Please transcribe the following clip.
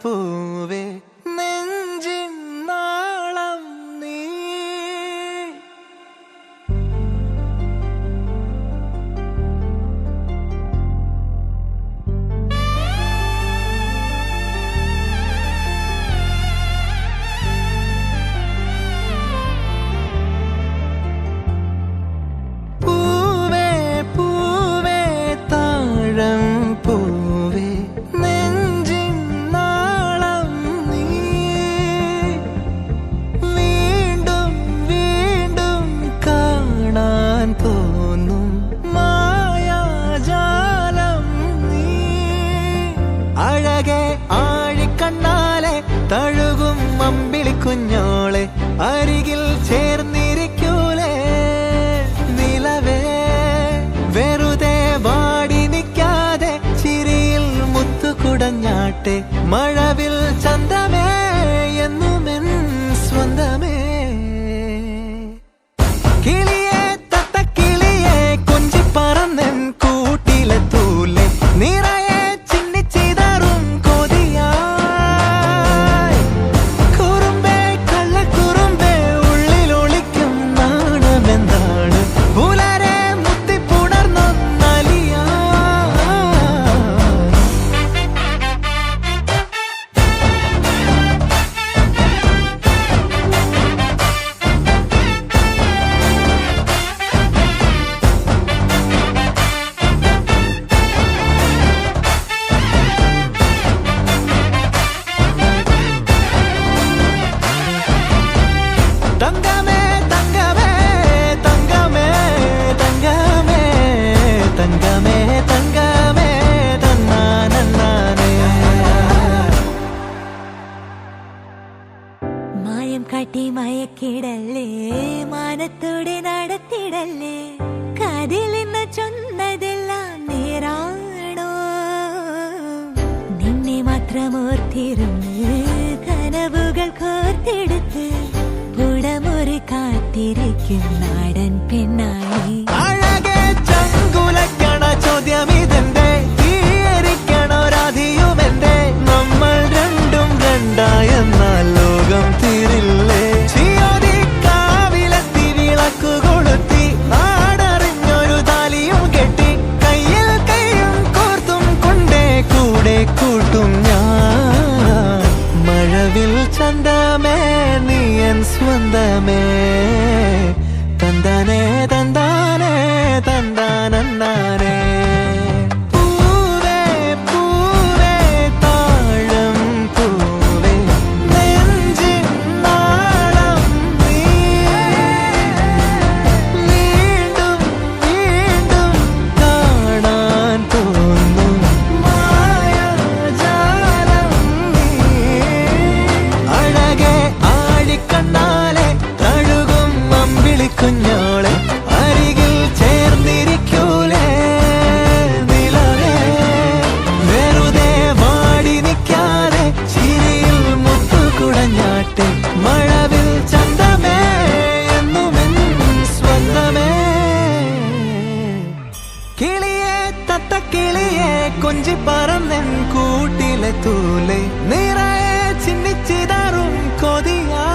പൂവേ നെഞ്ചിൻ നാളം നീ. ആഴിക്കണ്ണാലെ തഴുകും അമ്പിളി കുഞ്ഞോളെ അരികിൽ ചേർന്നിരിക്കൂലേ നിലവേ വെറുതെ വാടി നിൽക്കാതെ ചിരിയിൽ മുത്തുകുടഞ്ഞാട്ടെ മഴവിൽ ചന്തമേ എന്നുമെൻ സ്വന്തമേ. കിളിയെ തത്തക്കിളിയെ കൊഞ്ചി പറന്നെൻ കൂട്ടിലെത്തൂലെ നിറയെ മായം കാട്ടി മയക്കിടല്ലേ മാനത്തോടെ നടത്തിടല്ലേ കാതിലിന്ന് ചൊന്നതെല്ലാം നേരാണോ നിന്നെ മാത്രം ഓർത്തിരുന്ന് കനവുകൾ കോർത്തെടുത്ത് പുടമുറി കാത്തിരിക്കും നാടൻ പെണ്ണായി. അഴകെ ചങ്കുലക്കണ ചോദ്യം ഇതെന്റെ തീയരിക്കണോ രാധിയുമെന്റെ നമ്മൾ രണ്ടും രണ്ടായെന്നാൽ ലോകം തീരില്ലേ. കാവിലെത്തി വിളക്കു കൊളുത്തി നാടറിഞ്ഞൊരു താലിയും കെട്ടി കയ്യിൽ കൈയും കോർത്തും കൊണ്ടേ കൂടെ കൂട്ടും ഞാൻ. മഴവിൽ ചന്തമേ നീയൻ സ്വന്തമേ തന്താനേ തന്താനേ തന്താനേ. കുഞ്ഞോളെ അരികിൽ ചേർന്നിരിക്കൂലേ നിലവേ വെറുതെ വാടി നിൽക്കാതെ ചിരിയിൽ മുത്തുകുടഞ്ഞാട്ടെ മഴവിൽ ചന്തമേ എന്നുമെൻ സ്വന്തമേ. കിളിയെ തത്തക്കിളിയെ കൊഞ്ചി പറന്നെൻ കൂട്ടിലെത്തൂലെ നിറയെ ചിന്നിച്ചിതാറും കൊതിയാ.